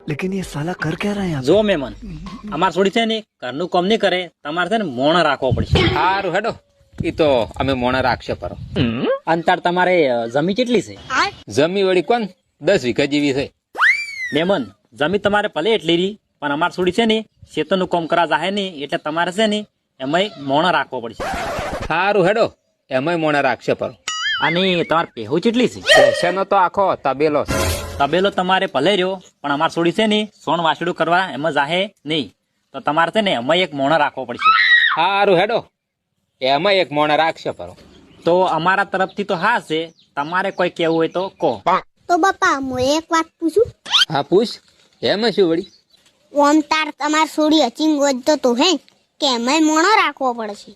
लेकिन ये साला कर क्या रहा है यहाँ? જો મહેમાન અમાર છોડી છે ને ઘરનું કામ નહીં કરે તમારે છે ને મોણ રાખવો પડશે. સારું હેડો ઈ તો અમે મોણા રાખશે પરો. અંતર તમારે જમી કેટલી છે? જમી વળી કોણ 10 વીઘા જેવી છે. મહેમાન જમી તમારે ભલે એટલી રહી પણ અમાર છોડી છે ને ખેતરનું કામ કરા જાહે ને એટલે તમારે છે ને એમાંય મોણ રાખવો પડશે. સારું હેડો એમાંય મોણા રાખશે પરો. અને તમારે પહેવું કેટલી છે? પેશનો તો આખો તબેલો છે. તબેલો તમારે ભલે રહ્યો પણ અમાર છોડી છે ને સોણ વાસડું કરવા એમાં જાહે નહીં તો તમારે છે ને એમાં એક મોણ રાખવો પડશે. સારું હેડો એમાં એક મોણા રાખશે પરો. તો અમારા તરફથી તો હા છે, તમારે કોઈ કેવું હોય તો કહો. તો બાપા હું એક વાત પૂછું. હા પૂછ. એમાં શું વળી? ઓમ તાર તમાર સોડી અચિંગ વધતો તો હે કે એમાંય મોણો રાખવો પડશે.